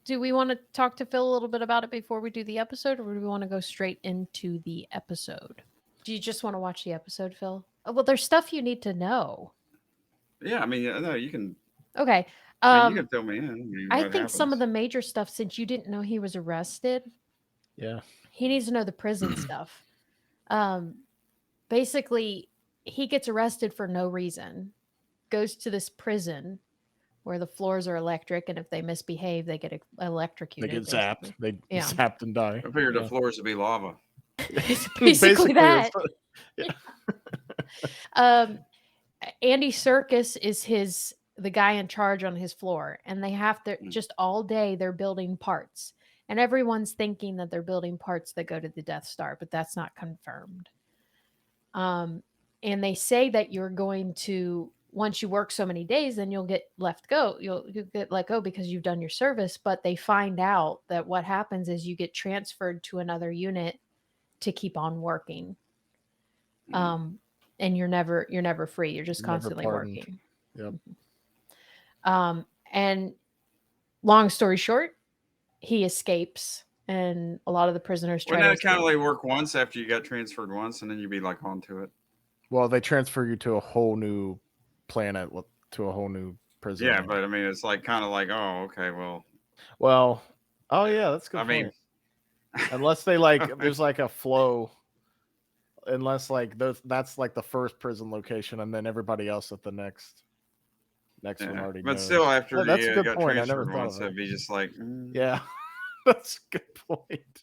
do we want to talk to Phil a little bit about it before we do the episode, or do we want to go straight into the episode? Do you just want to watch the episode, Phil? Oh, well, there's stuff you need to know. Yeah, I mean, no, you can. Okay. I mean, you Um, can fill me in. I mean, I what think some of happens? the major stuff, since you didn't know he was arrested, Yeah. he needs to know the prison stuff. Um, basically, he gets arrested for no reason, goes to this prison where the floors are electric, and if they misbehave, they get They get electrocuted. zapped. Basically, They yeah, zapped and die. I figured the Yeah. floors would be lava. it's basically That's that. yeah. Um, Andy Serkis is the guy in charge on his floor, and they have to just all day they're building parts, and everyone's thinking that they're building parts that go to the Death Star, but that's not confirmed. And they say that you're going to, once you work so many days, then you'll get you'll get let go because you've done your service. But they find out that what happens is you get transferred to another unit to keep on working. And you're never free. You're just Never constantly pardoned. working. Yep. And long story short, he escapes, and a lot of the prisoners try Wouldn't to that kind of escape. like work once after you got transferred once, and then you'd be like onto it? Well, they transfer you to a whole new planet, to a whole new prison. Yeah, but I mean, it's like kind of like, oh, okay, well, oh yeah, that's a good I point. mean, Unless they like, there's like a flow. Unless like that's like the first prison location, and then everybody else at the next one yeah. already But knows. still, after That's a you good got point. I never transferred thought once, of it'd that. be just like, Yeah, that's a good point.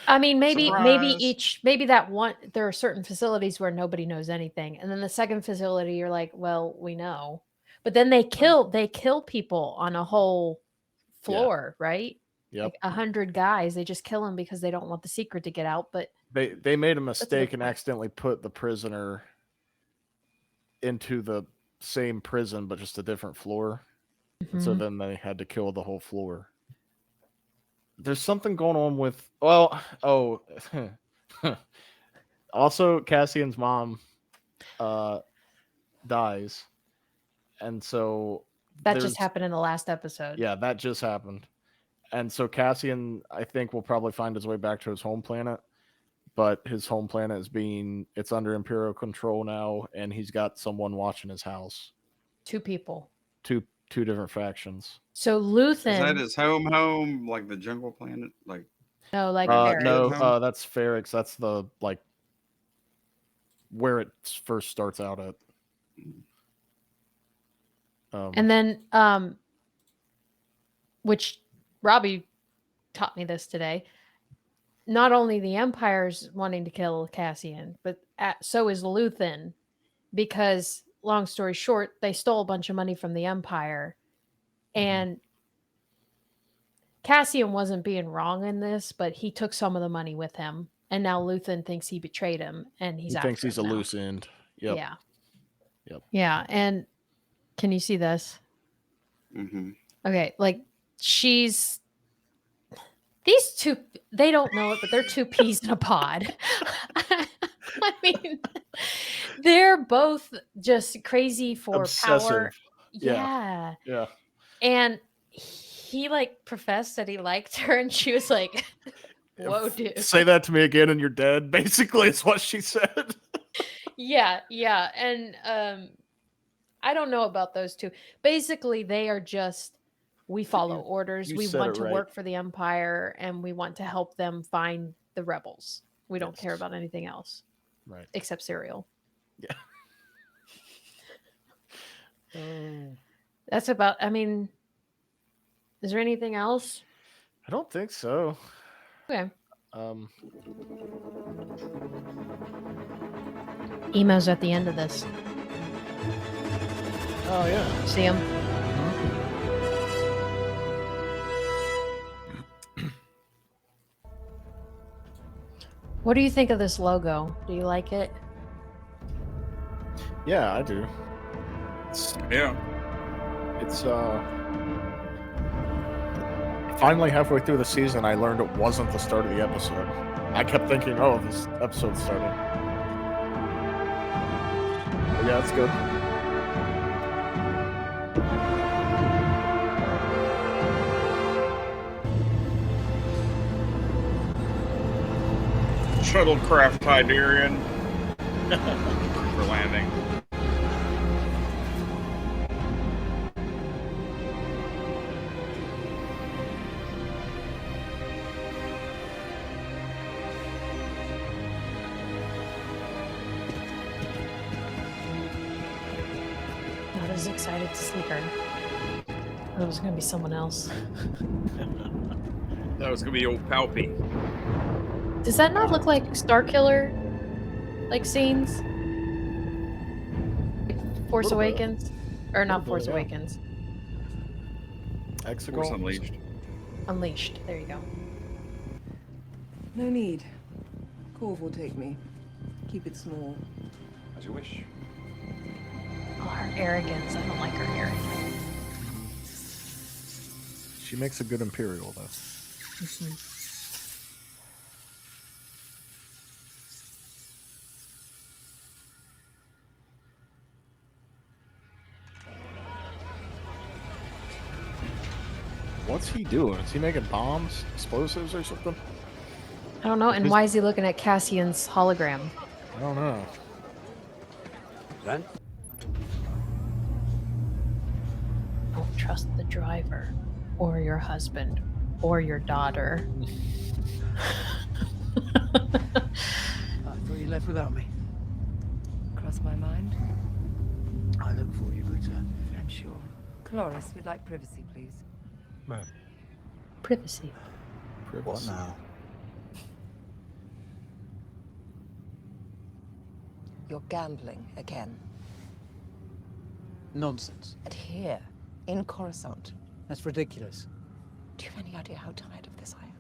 I mean, maybe surprise. maybe that one, there are certain facilities where nobody knows anything, and then the second facility you're like, well, we know, but then Right. they kill people on a whole Yeah. floor, right? Yep. Like 100 guys, they just kill them because they don't want the secret to get out. But They made a that's a mistake good and point. accidentally put the prisoner into the same prison, but just a different floor. And so Mhm. then they had to kill the whole floor. There's something going on with also Cassian's mom dies. And so That just there's happened in the last episode. yeah, that just happened. And so Cassian, I think, will probably find his way back to his home planet. But his home planet it's under Imperial control now, and he's got someone watching his house. Two people. Two different factions. So Is that Luthen, his home, like the jungle planet, like no, like where he Ferric. killed No, him? that's Ferrix. That's the like where it first starts out at. And then which Robbie taught me this today. Not only the Empire's wanting to kill Cassian, but so is Luthen, because long story short, they stole a bunch of money from the Empire, and Cassian wasn't being wrong in this, but he took some of the money with him, and now Luthen thinks he betrayed him, and he's he thinks after he's him a now. loose end. Yep. Yeah. Yep. Yeah, and can you see this? Mm-hmm. Okay, like these two, they don't know it, but they're two peas in a pod. I mean, they're both just crazy for power. Obsessive. Yeah. Yeah. Yeah. And he like professed that he liked her, and she was like, whoa, dude. Say that to me again and you're dead, basically, is what she said. Yeah. And I don't know about those two. Basically, they are just, we follow orders. you We said want it to right. work for the Empire, and we want to help them find the rebels. We don't Yes. care about anything else. Right. Except cereal. Yeah. That's about, I mean, is there anything else? I don't think so. Okay. Oh Emo's at the end of this. yeah. See him? What do you think of this logo? Do you like it? Yeah, I do. Yeah. It's finally halfway through the season I learned it wasn't the start of the episode. I kept thinking, oh, this episode's starting. But yeah, it's good. Shuttlecraft Tiberian for landing. Not as excited to see her. It was gonna be someone else. That was gonna be old Palpy. Does that not look like Starkiller like scenes? Force Little bit. Awakens? Or not Little bit, Force yeah. Awakens. Force Exegol? Unleashed. Unleashed. There you go. No need. Corv will take me. Keep it small. As you wish. Oh, her arrogance. I don't like her arrogance. She makes a good Imperial, though. Mhm. What's he doing? Is he making bombs, explosives, or something? I don't know. And His- why is he looking at Cassian's hologram? I don't know. Then? Don't trust the driver, or your husband, or your daughter. I thought you left without me. Cross my mind. I look for you, but I'm sure. Cloris, we'd like privacy, please. ma'am, Privacy. what now? You're gambling again. Nonsense. And here, in Coruscant. That's ridiculous. Do you have any idea how tired of this I am?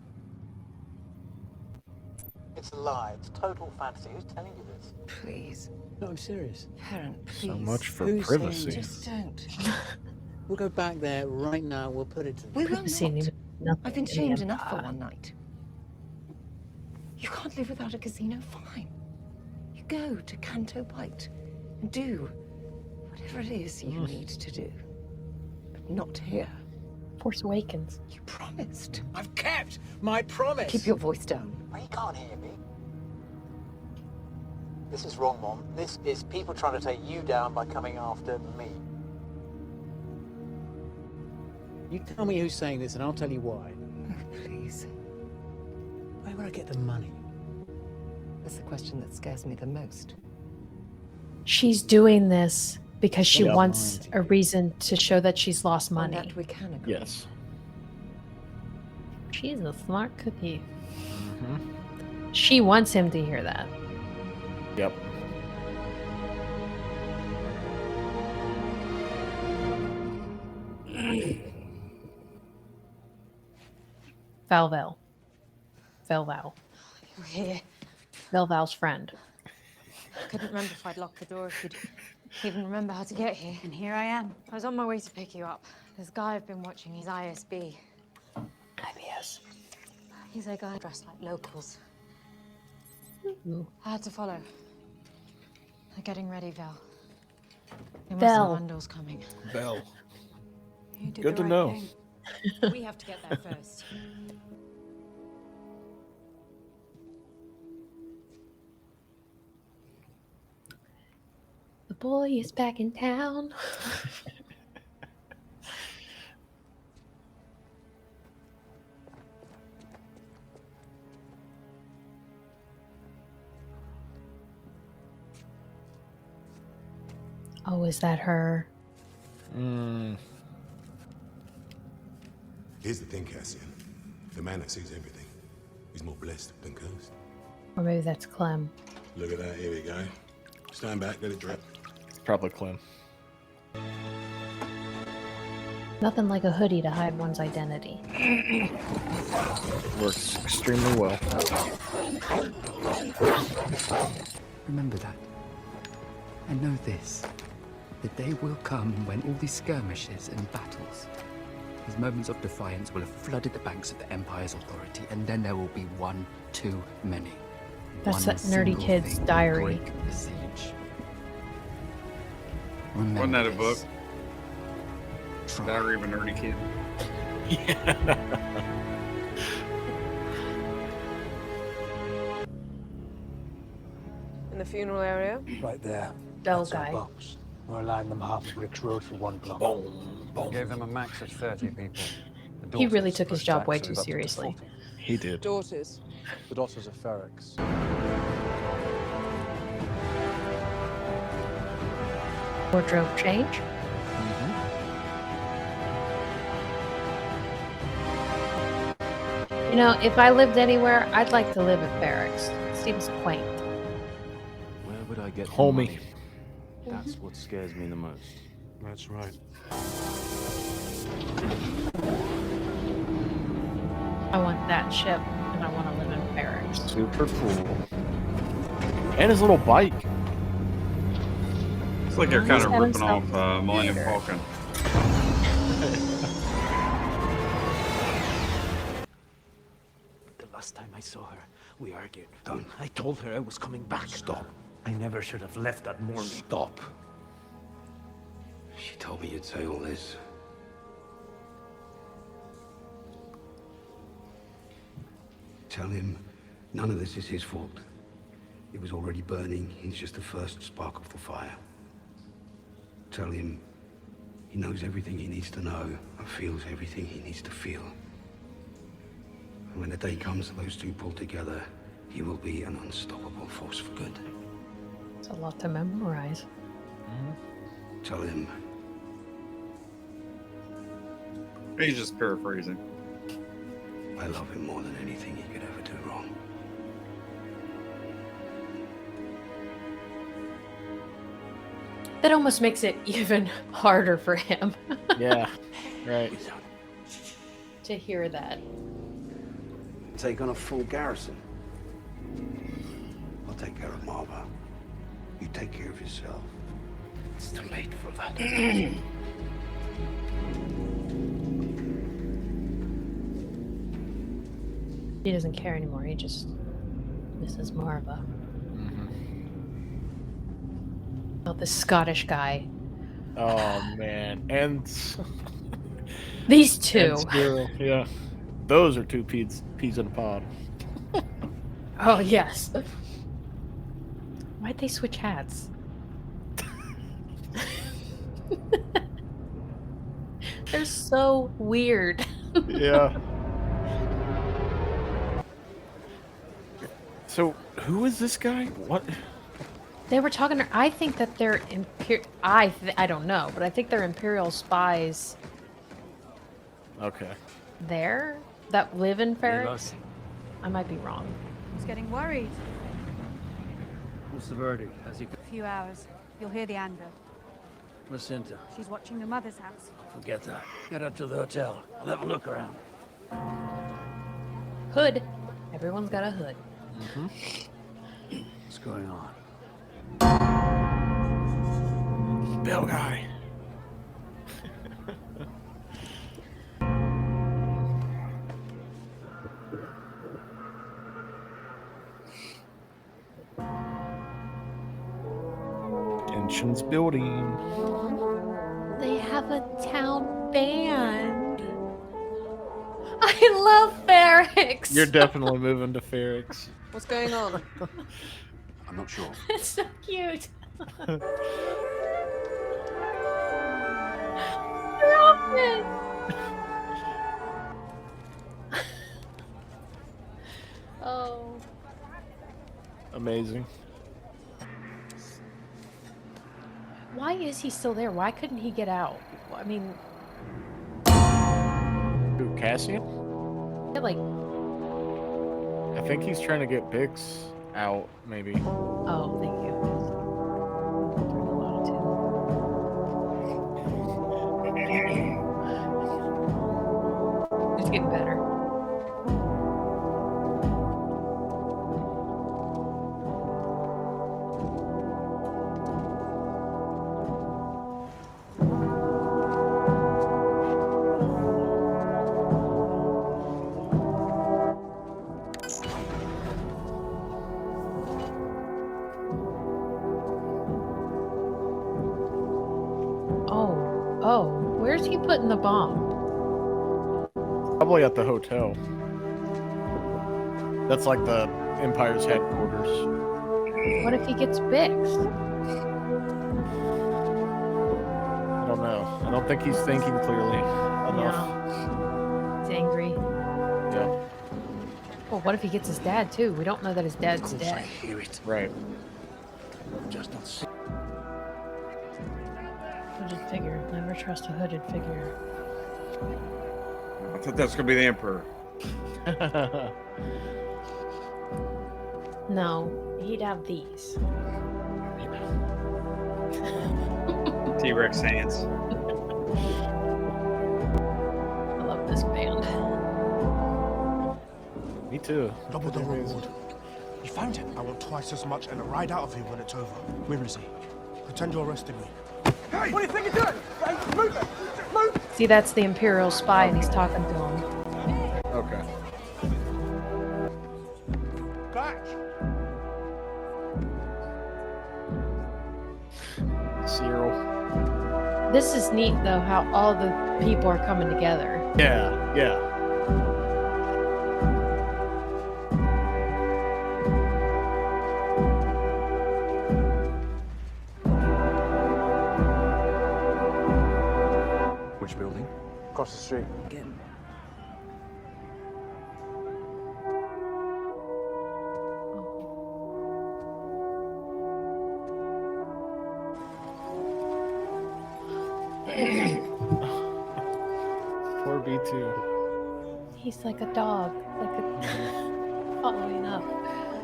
It's a lie. It's total fantasy. Who's telling you this? Please. No, I'm serious. Perrin, please. So much for Who's saying privacy. Just don't. We'll go back there right now. We'll put it to We will Privacy not. means nothing I've been in the shamed enough for Empire. one night. You can't live without a casino, fine. You go to Canto Bight and do whatever it is you need to do. But not here. Force Awakens. You promised. I've kept my promise. Keep your voice down. Well, you can't hear me. This is wrong, Mom. This is people trying to take you down by coming after me. You tell me who's saying this and I'll tell you why. Please. Where would I get the money? That's the question that scares me the most. She's doing this because she Yeah. wants a reason to show that she's lost On money. that we can agree. Yes. She's a smart cookie. Mm-hmm. She wants him to hear that. Yep. Valval. Valval. You're here. Valval's friend. Couldn't remember if I'd locked the door, if you'd even remember how to get here. And here I am. I was on my way to pick you up. This guy I've been watching, he's ISB. IBS. He's a guy dressed like locals. Ooh. I had to follow. They're getting ready, Val. They must Val. know Andor's coming. Bell. You did Good the to right know. thing. We have to get there first. The boy is back in town. Oh, is that her? Mm. Here's the thing, Cassian. The man that sees everything is more blessed than cursed. Or maybe that's Clem. Look at that. Here we go. Stand back. Let it drip. Probably Clem. Nothing like a hoodie to hide one's identity. Works extremely well. Remember that. And know this. The day will come when all these skirmishes and battles, these moments of defiance will have flooded the banks of the Empire's authority, and then there will be one too many. That's One that nerdy single kid's thing will diary. break the siege. Remember Wasn't that a book? this. Try. Diary of a Nerdy Kid. In the funeral area? Right there. Bell That's our guy. box. We're allowing them half a brick's road for 1 block. We gave them a max of 30 people. The He really daughters took his pushed job back way so too we've upped it to seriously. 40. He did. Daughters. The daughters of Ferrex. Wardrobe change. You know, if I lived anywhere, I'd like to live at Barracks. It seems quaint. Where would I get the Homie. money? That's what scares me the most. That's right. I want that ship, and I want to live in Barracks. Super cool. And his little bike. It's like you're He's kind of got ripping himself off Millennium a Falcon. The last time I saw her, we argued. I told her I was coming back. Stop. I never should have left that morning. Stop. She told me you'd say all this. Tell him none of this is his fault. It was already burning. He's just the first spark of the fire. Tell him he knows everything he needs to know and feels everything he needs to feel. And when the day comes that those two pull together, he will be an unstoppable force for good. It's a lot to memorize. Tell him He's just paraphrasing. I love him more than anything he could ever do wrong. That almost makes it even harder for him Yeah, right. to hear that. Take on a full garrison. I'll take care of Marva. You take care of yourself. It's too late for that. He doesn't care anymore. He just misses Marva. Oh, this Scottish guy. Oh man, and These two. and Squirrel, yeah, those are two peas in a pod. Oh, yes. Why'd they switch hats? They're so weird. Yeah. So who is this guy? What? They were talking. I think that they're I don't know, but I think they're Imperial spies. Okay. There that live in Ferrex. I might be wrong. I was getting worried. What's the verdict? Has he... A few hours. You'll hear the Andor. Where's Cinta? She's watching your mother's house. Forget that. Get up to the hotel. I'll have a look around. Hood. Everyone's got a hood. What's going on? Bell guy. Tensions building. They have a town band. I love Ferrex. You're definitely moving to Ferrex. What's going on? I'm not sure. It's so cute. Robin. Oh. Amazing. Why is he still there? Why couldn't he get out? I mean, Who, Cassian? yeah, like, I think he's trying to get Bix out, maybe. oh, thank you. It's getting better. Oh, where's he putting the bomb? Probably at the hotel. That's like the Empire's headquarters. What if he gets fixed? I don't know. I don't think he's thinking clearly enough. He's angry. Yeah. Well, what if he gets his dad too? We don't know that his dad's dead. Hear it. Right. Just not see. Hooded figure. Never trust a hooded figure. I thought that was gonna be the Emperor. No, he'd have these. T-Rex hands. I love this band. Me too. Double the reward. You found him? I want twice as much and a ride out of him when it's over. Where is he? Pretend you're arresting me. Hey! What do you think you're doing? Hey, move it! Move! See, that's the Imperial spy, and he's talking to him. Okay. Back! Cyril. This is neat, though, how all the people are coming together. Yeah, yeah. Which building? Across the street. Again. Poor B2. He's like a dog, following up.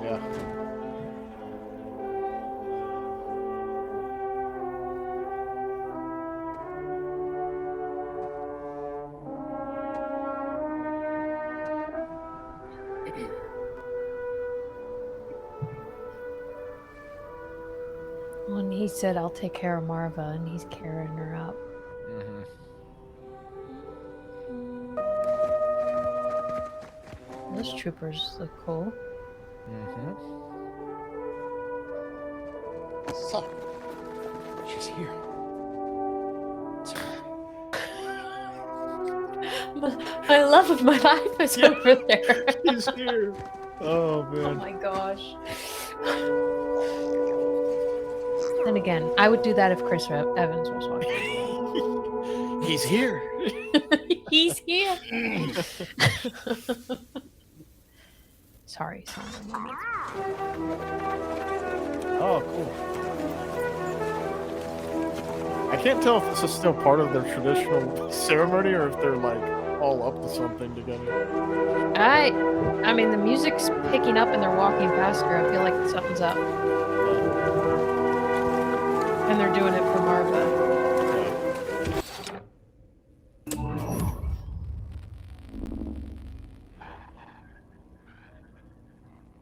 Yeah. When he said, "I'll take care of Marva," and he's carrying her up. Those troopers look cool. So, she's here. My love of my life is over there. He's here. Oh man. Oh my gosh. Then again, I would do that if Chris Evans was watching. He's here. He's here. Sorry, moment. Oh, cool. I can't tell if this is still part of their traditional ceremony or if they're like all up to something together. I mean, the music's picking up and they're walking past her. I feel like something's up. And they're doing it for Marva.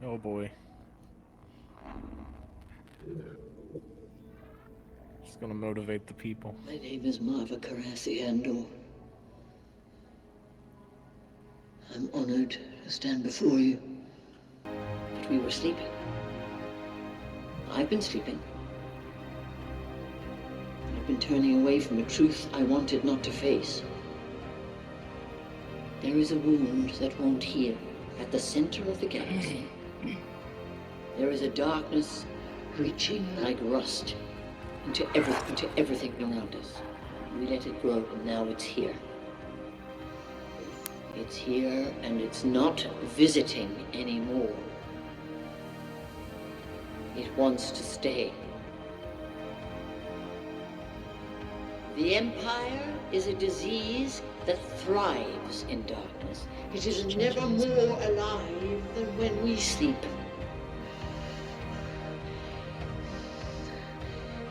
Oh boy. It's gonna motivate the people. My name is Marva Andor. I'm honored to stand before you. But we were sleeping. I've been sleeping. I've been turning away from a truth I wanted not to face. There is a wound that won't heal at the center of the galaxy. There is a darkness reaching like rust into everything around us. We let it grow, and now it's here. It's here, and it's not visiting anymore. It wants to stay. The Empire is a disease that thrives in darkness. It is never more alive than when we sleep.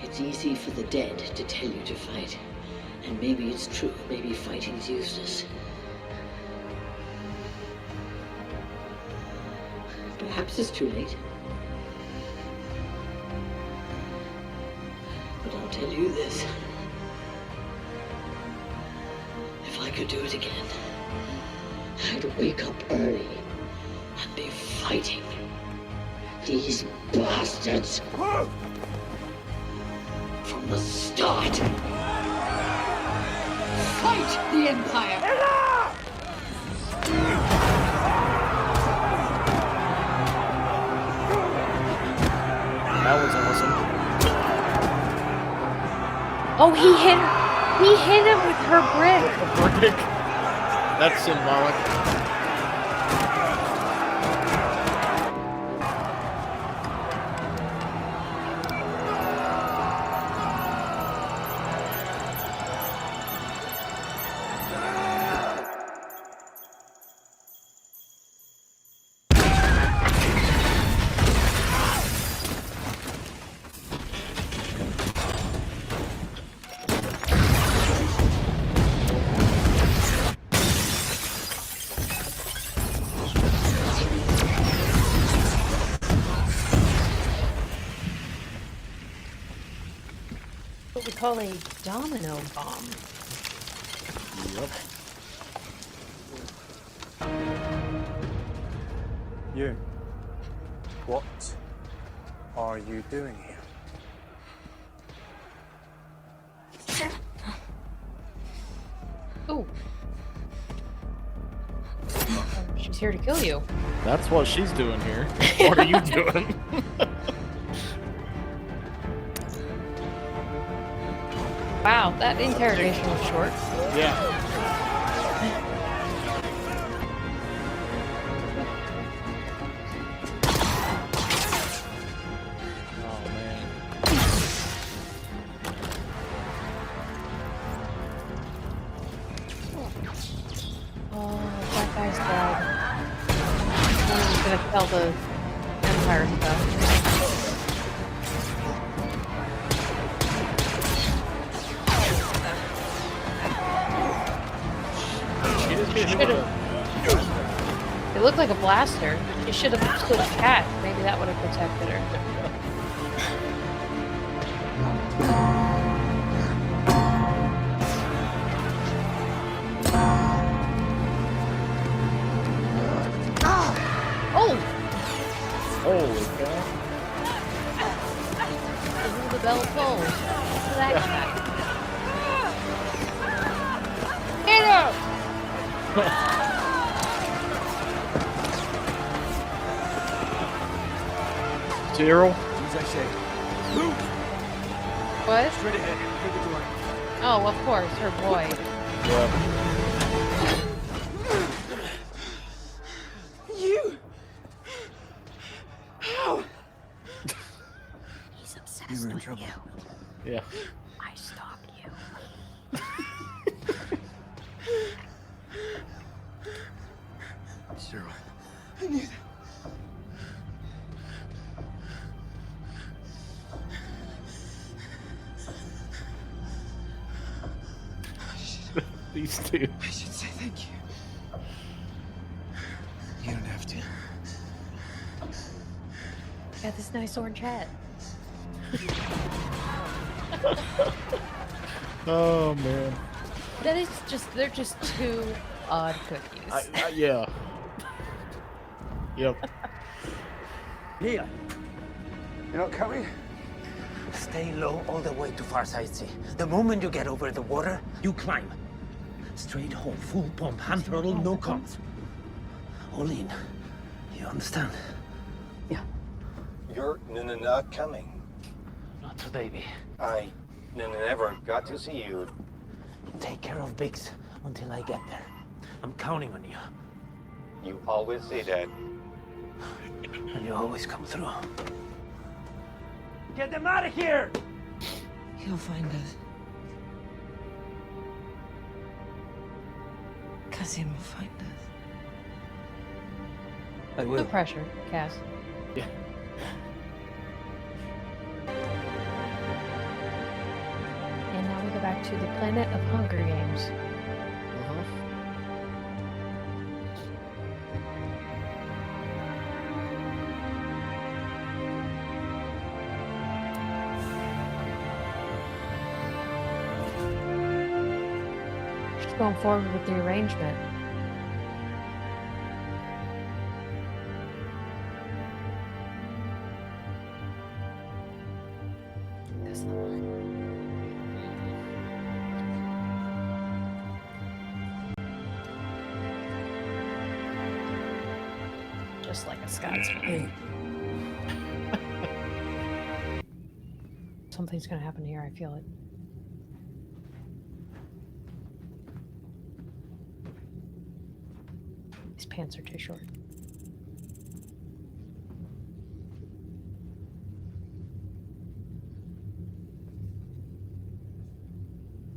It's easy for the dead to tell you to fight. And maybe it's true. Maybe fighting's useless. Perhaps it's too late. But I'll tell you this. If I could do it again, I'd wake up early and be fighting these bastards from the start. Fight the Empire! Oh, he hit her. He hit him with her brick. A brick. That's symbolic. What we call a domino bomb. Yep. You. What are you doing here? Ooh. She's here to kill you. That's what she's doing here. What are you doing? Wow, that interrogation was short. Yeah. Oh man. Oh, that guy's dead. He's gonna tell the Empire stuff. It looked like a blaster. She should have stood a cat. Maybe that would have protected her. Oh! Holy cow. The bell tolls. Look at that guy. Get up! Zero. As I say. Move! What? Straight ahead. Through the door. Oh, of course, her boy. Yeah. You! How? He's obsessed You were in with trouble. you. Yeah. I stalk you. Zero. I knew that. These two. I should say thank you. You don't have to. Got this nice orange hat. Oh man. That is just, they're just two odd cookies. Yeah. Yep. Here. You're not coming? Stay low all the way to Farside Sea. The moment you get over the water, you climb. Straight home, full pump, hand throttle, no comms. All in. You understand? Yeah. You're not coming. Not today, baby. I never got to see you. Take care of Biggs until I get there. I'm counting on you. You always say that. And you always come through. Get them out of here! He'll find us. Cassian will find us. I No will. pressure, Cass. Yeah. And now we go back to the planet of Hunger Games. She's going forward with the arrangement. That's the one. Just like a Scotsman. Something's gonna happen here, I feel it. His pants are too short.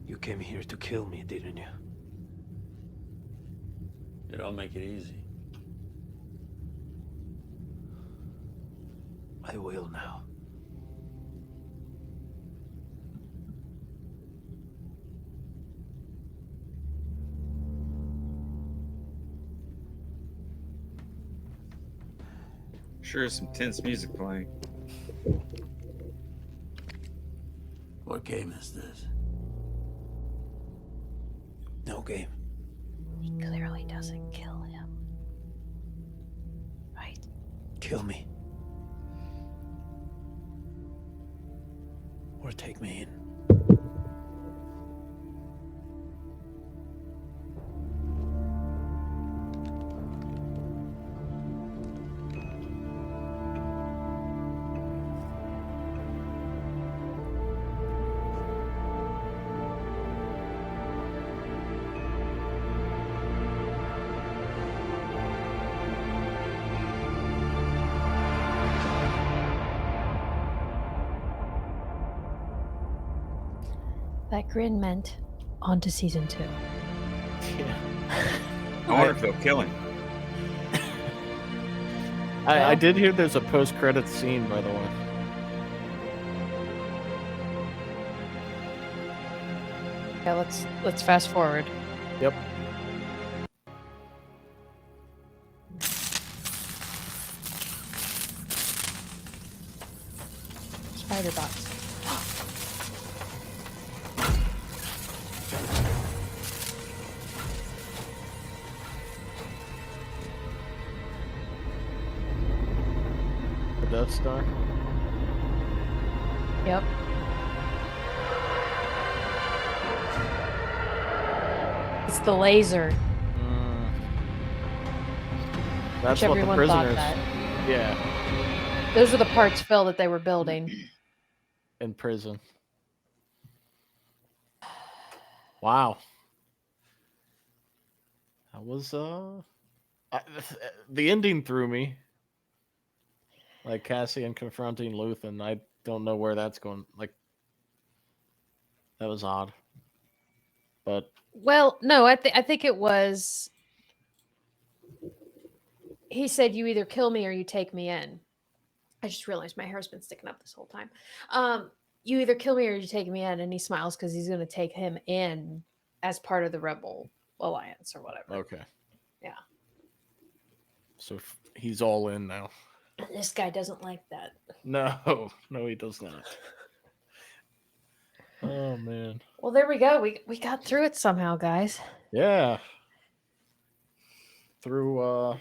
You came here to kill me, didn't you? You don't make it easy. I will now. Sure is some tense music playing. What game is this? No game. He clearly doesn't kill him. Right? Kill me. Or take me in. That grin meant on to season 2. Yeah. I wonder if they'll kill him. I did hear there's a post-credits scene, by the way. Yeah, let's fast forward. Yep. Spider box. The Death Star. Yep. It's the laser. That's Which what the everyone thought prisoners. that. Yeah, Those are the parts, Phil, that they were building. in prison. Wow. That was the ending threw me. Like Cassian confronting Luthen. I don't know where that's going. Like that was odd. But Well, no, I think it was. He said, "You either kill me or you take me in." I just realized my hair's been sticking up this whole time. You either kill me or you take me in, and he smiles because he's going to take him in as part of the Rebel Alliance or whatever. okay. Yeah, So he's all in now. this guy doesn't like that. No, he does not. Oh man. Well, there we go. We got through it somehow, guys. Yeah. Through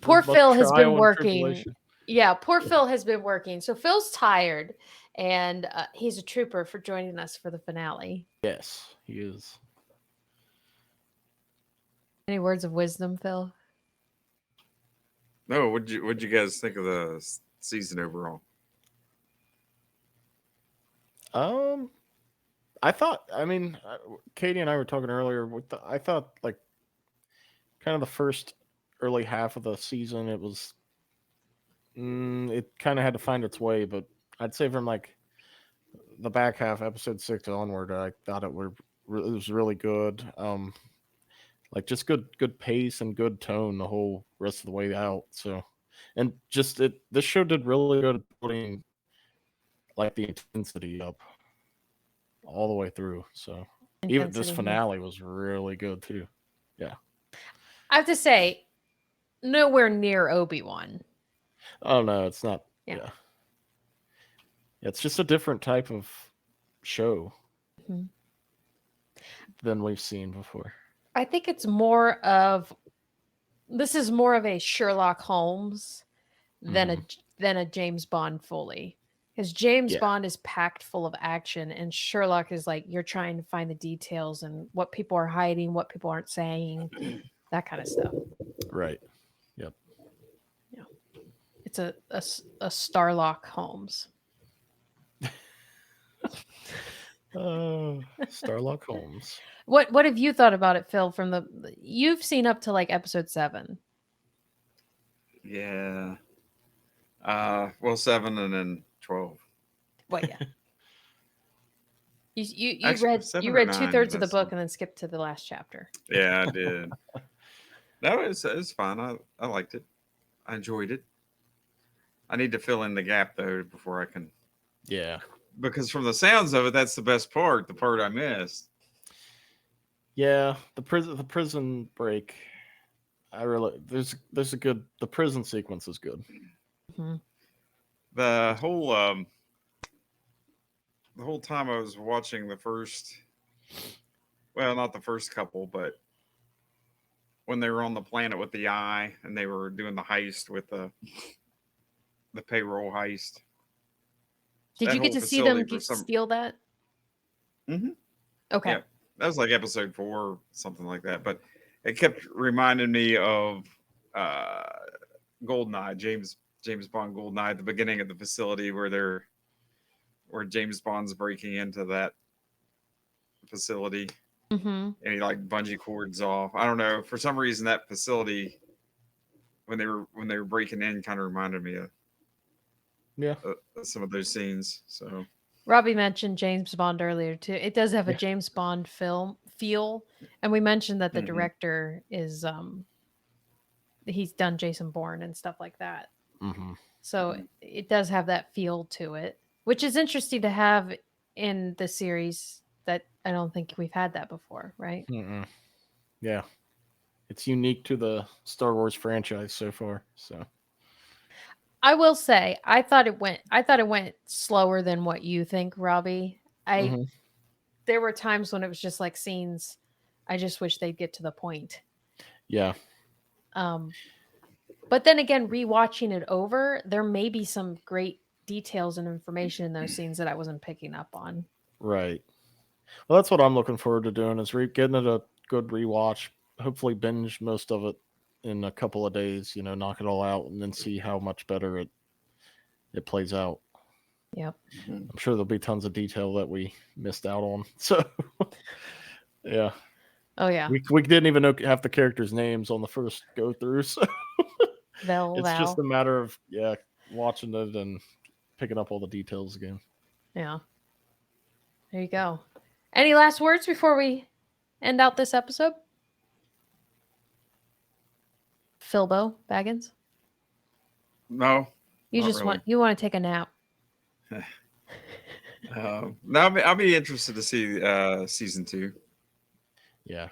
Poor much Phil has trial been and working. tribulation. Yeah, poor Phil has been working. So Phil's tired, and he's a trooper for joining us for the finale. Yes, he is. Any words of wisdom, Phil? No, what'd you guys think of the season overall? I thought. I mean, Katie and I were talking earlier. I thought like kind of the first early half of the season, it was. It kind of had to find its way, but I'd say from like the back half, episode 6 onward, I thought it was really good. Like just good pace and good tone the whole rest of the way out. So, and just this show did really good at putting like the intensity up all the way through. So even this Intensity. finale was really good too. Yeah. I have to say, nowhere near Obi-Wan. Oh no, it's not. Yeah. Yeah. It's just a different type of show Mhm. than we've seen before. I think it's more of this is more of a Sherlock Holmes than a James Bond fully. Because James Yeah. Bond is packed full of action, and Sherlock is like you're trying to find the details and what people are hiding, what people aren't saying, that kind of stuff. Right. Yep. Yeah, it's a Starlock Holmes. Starlock Holmes. What have you thought about it, Phil? From you've seen up to like episode 7. Yeah. Well, 7 and then 12. Well, yeah. You Actually, read 7 or 9. 2/3 of the That's book and then skipped to the last chapter. yeah, I did. No, it's fine. I liked it. I enjoyed it. I need to fill in the gap though before I can. Yeah. Because from the sounds of it, that's the best part. The part I missed. Yeah, the prison break. I really there's a good the prison sequence is good. Mhm. The whole time I was watching the first, well, not the first couple, but when they were on the planet with the eye and they were doing the heist with the payroll heist. Did That you get whole to see facility them for some. steal that? Mm-hmm. Okay. Yeah, that was like episode 4, or something like that. But it kept reminding me of uh, Goldeneye, James Bond Goldeneye, at the beginning of the facility where James Bond's breaking into that facility Mm-hmm. and he like bungee cords off. I don't know, for some reason that facility when they were breaking in kind of reminded me of Yeah. some of those scenes. So Robbie mentioned James Bond earlier too. It does have a Yeah. James Bond film feel, and we mentioned that the Mhm. director is he's done Jason Bourne and stuff like that. Mm-hmm. So it does have that feel to it, which is interesting to have in the series that I don't think we've had that before, right? Mm-mm. Yeah, it's unique to the Star Wars franchise so far. So I will say I thought it went slower than what you think, Robbie. Mhm. There were times when it was just like scenes. I just wish they'd get to the point. yeah, Um, but then again, rewatching it over, there may be some great details and information in those scenes that I wasn't picking up on. right. Well, that's what I'm looking forward to doing is getting it a good rewatch. Hopefully, binge most of it in a couple of days. Knock it all out and then see how much better it plays out. Yep. I'm sure there'll be tons of detail that we missed out on. So, yeah. Oh yeah. We didn't even know half the characters' names on the first go through, so it's just Val. a matter of watching it and picking up all the details again. Yeah. There you go. Any last words before we end out this episode? Philbo Baggins? no, You not just really. want to take a nap. No, I'll be interested to see season 2. Yeah,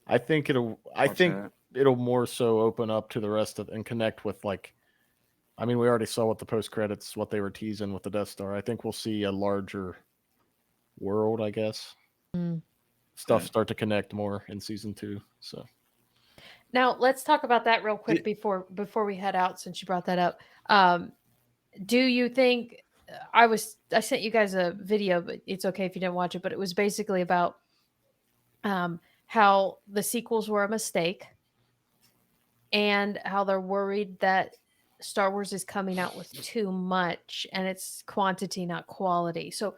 I think it'll more so open up to the rest of and connect with we already saw what the post credits what they were teasing with the Death Star. I think we'll see a larger world, I guess. Mm. Stuff start to connect more in season 2. So Now let's talk about that real quick before we head out. Since you brought that up, do you think I sent you guys a video, but it's okay if you didn't watch it. But it was basically about how the sequels were a mistake and how they're worried that Star Wars is coming out with too much and it's quantity, not quality. So,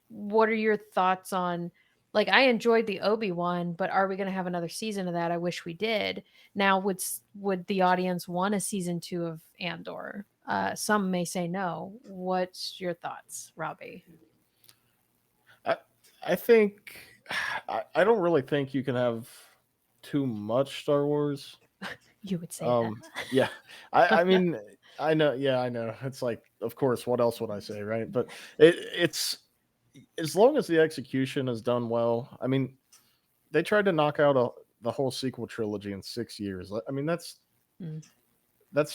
what are your thoughts on? Like, I enjoyed the Obi-Wan, but are we going to have another season of that? I wish we did. Now, would the audience want a season 2 of Andor? Some may say no. What's your thoughts, Robbie? I think I don't really think you can have too much Star Wars. You would say that. Yeah, I mean, I know. Yeah, I know. It's like, of course, what else would I say, right? But it's as long as the execution is done well. I mean, they tried to knock out the whole sequel trilogy in 6 years. I mean, that's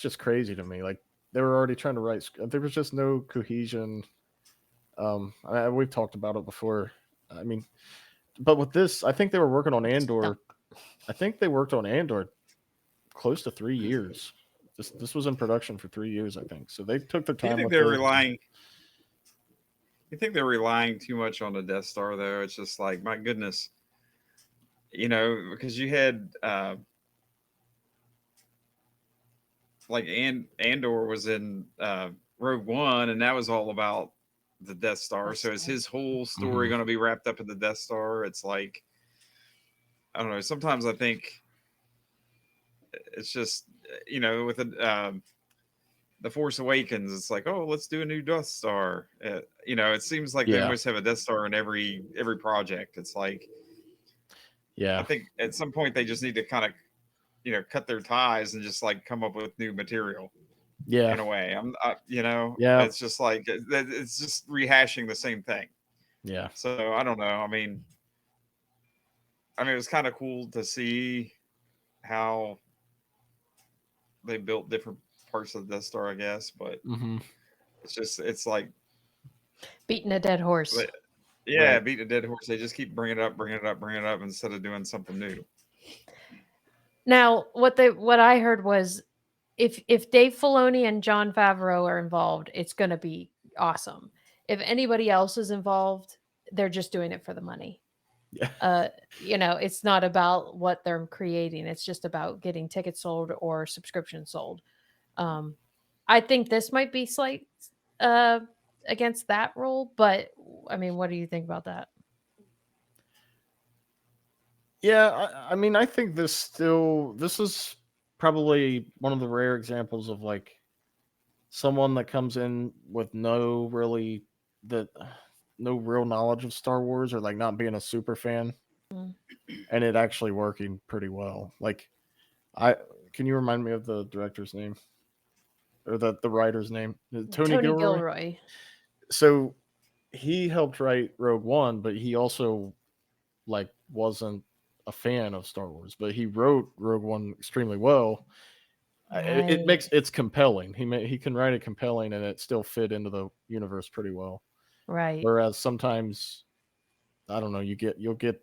just crazy to me. Like they were already trying to write. There was just no cohesion. We've talked about it before. I mean, but with this, I think they were working on Andor. I think they worked on Andor close to 3 years. This was in production for 3 years, I think. So they took their Do you time think with they're it. relying? You think they're relying too much on the Death Star, though? It's just like, my goodness, because you had Andor was in Rogue One, and that was all about the Death Star. So is his whole story going to be wrapped up in the Death Star? It's like, I don't know. Sometimes I think it's just with the Force Awakens, it's like, oh, let's do a new Death Star. It seems like they Yeah. always have a Death Star in every project. It's like, Yeah. I think at some point they just need to kind of cut their ties and just like come up with new material. Yeah. In a way, Yeah. it's just like it's just rehashing the same thing. Yeah. So I don't know. I mean, it was kind of cool to see how they built different parts of the Death Star, I guess. But Mm-hmm. it's like beating a dead horse. Yeah, Right. beat a dead horse. They just keep bringing it up, instead of doing something new. Now, what I heard was if Dave Filoni and Jon Favreau are involved, it's going to be awesome. If anybody else is involved, they're just doing it for the money. Yeah. It's not about what they're creating. It's just about getting tickets sold or subscriptions sold. I think this might be slight against that rule, but I mean, what do you think about that? Yeah, I mean, I think this is probably one of the rare examples of like someone that comes in with no real knowledge of Star Wars or like not being a super fan, Mm. and it actually working pretty well. Like, I can you remind me of the director's name or the writer's name? Tony Gilroy. Gilroy. So he helped write Rogue One, but he also like wasn't a fan of Star Wars, but he wrote Rogue One extremely well. It makes it's compelling. He can write it compelling, and it still fit into the universe pretty well. Right. Whereas sometimes, I don't know, you'll get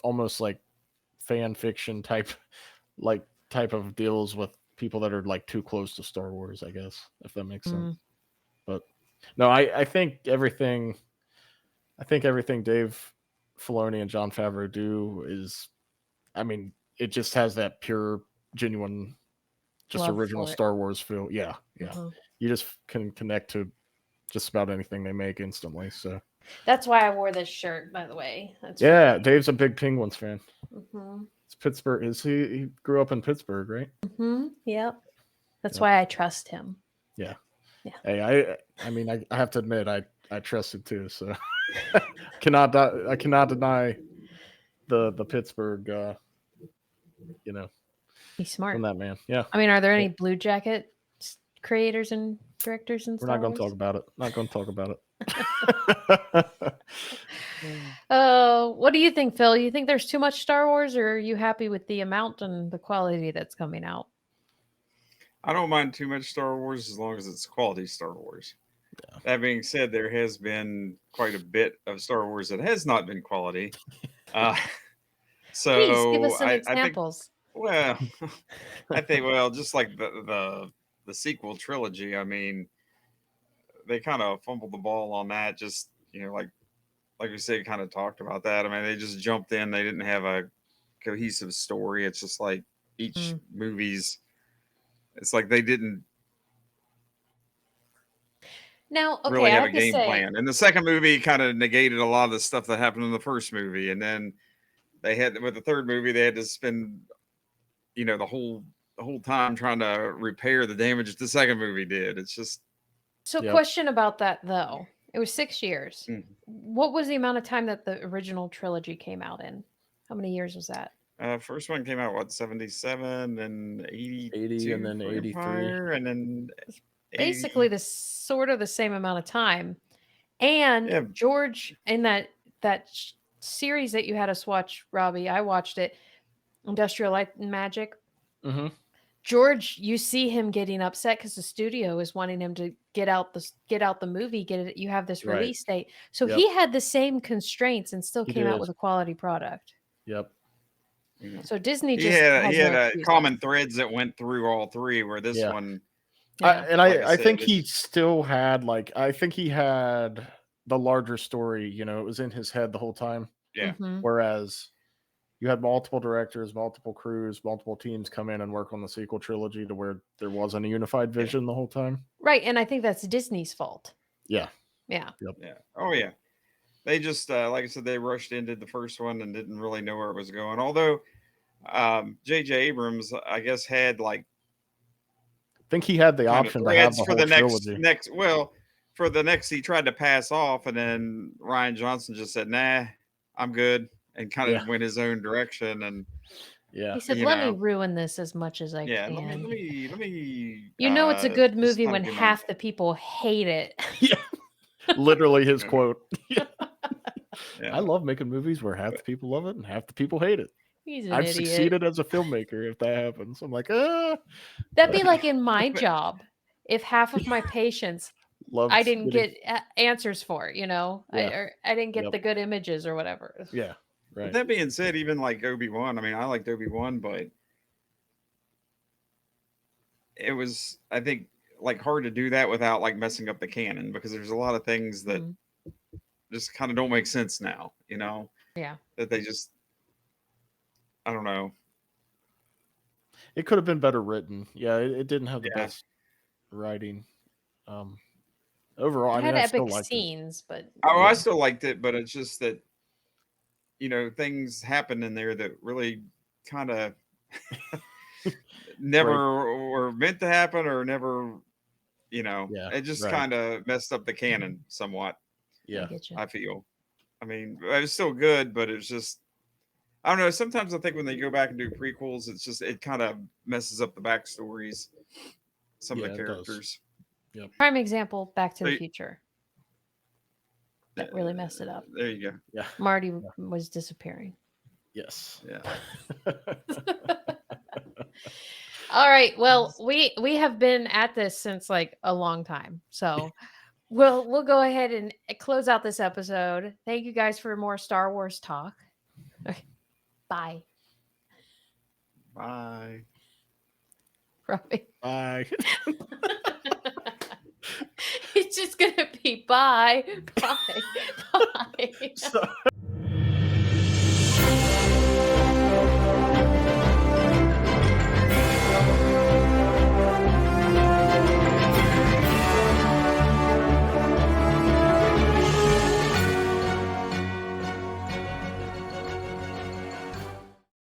almost like fan fiction type of deals with people that are like too close to Star Wars, I guess, if that makes sense. But no, I think everything Dave Filoni and Jon Favreau do is, I mean, it just has that pure, genuine, just Love original for it. Star Wars feel. Yeah, yeah. Mhm. You just can connect to just about anything they make instantly. So That's why I wore this shirt, by the way. That's yeah, Dave's a big Penguins fan. Mm-hmm. It's Pittsburgh. He grew up in Pittsburgh, right? Mm-hmm. Yep. That's Yep. why I trust him. Yeah. Yeah. Hey, I mean, I have to admit, I trusted too. So I cannot deny the Pittsburgh. He's smart. From that man. Yeah. I mean, are there any Blue Jacket creators and directors in We're Star not going Wars? to talk about it. Not going to talk about it. What do you think, Phil? You think there's too much Star Wars, or are you happy with the amount and the quality that's coming out? I don't mind too much Star Wars as long as it's quality Star Wars. Yeah. That being said, there has been quite a bit of Star Wars that has not been quality. So please give us some examples. I think just like the sequel trilogy. I mean, they kind of fumbled the ball on that. Just like we said, kind of talked about that. I mean, they just jumped in. They didn't have a cohesive story. It's just like each movie's. It's like they didn't really have a game plan. And the second movie kind of negated a lot of the stuff that happened in the first movie. And then they had with the third movie, they had to spend the whole time trying to repair the damage the second movie did. It's just question about that though. It was 6 years. Mm-hmm. What was the amount of time that the original trilogy came out in? How many years was that? First one came out 77 and 80 and then 83 Empire, and then basically the sort of the same amount of time. And George, in that series that you had us watch, Robbie, I watched it, Industrial Light and Magic. Mm-hmm. George, you see him getting upset because the studio is wanting him to get out the movie, get it. You have this release date, so he had the same constraints and still came out with a quality product. Yep. So Disney he just had common threads that went through all three. Where this one, I think he still had I think he had the larger story. It was in his head the whole time. Yeah. Mm-hmm. Whereas you had multiple directors, multiple crews, multiple teams come in and work on the sequel trilogy to where there wasn't a unified vision the whole time. Right, and I think that's Disney's fault. Yeah. Yeah. Yep. Yeah. Oh yeah. They just like I said, they rushed into the first one and didn't really know where it was going. Although J.J. Abrams, I guess, had like I think he had the kind of option to have threads the for whole the trilogy. for the next he tried to pass off, and then Ryan Johnson just said, "Nah, I'm good," and kind of went his own direction. And yeah, He said, you "Let me know, ruin this as much as I yeah, can." let me. You know, it's a good just movie kind when of do my half the people hate it. Literally his quote. Yeah. I love making movies where half the people love it and half the people hate it. He's an I've idiot. succeeded as a filmmaker if that happens. I'm like, ah. That'd be like in my job. If half of my patients Loved I didn't getting- get answers for, you know, Yeah. I didn't get Yep. the good images or whatever. Yeah, But right. that being said, even like Obi-Wan, I mean, I liked Obi-Wan, but it was, I think, like hard to do that without like messing up the canon, because there's a lot of things that just kind of don't make sense now, you know? Yeah. That they just, I don't know. It could have been better written. Yeah, it didn't have the Yeah. best writing. Overall, I It mean, had I still epic liked scenes, but Oh, I still liked it, but it's just that, you know, things happen in there that really kind of never were meant to happen, or never, you know, Yeah, it just right. kind of messed up the canon somewhat. Yeah. I feel. I mean, it was still good, but it was just, I don't know. Sometimes I think when they go back and do prequels, it's just, it kind of messes up the backstories, some Yeah, of it the does. characters. Yep. prime example, Back to the They- Future. That really messed it up. There you go. Yeah. Marty was disappearing. Yes. Yeah. All right. Well, we have been at this since like a long time. So we'll go ahead and close out this episode. Thank you guys for more Star Wars talk. Okay. Bye. Bye. Robbie. Bye. It's just gonna be bye. Bye. Bye. So-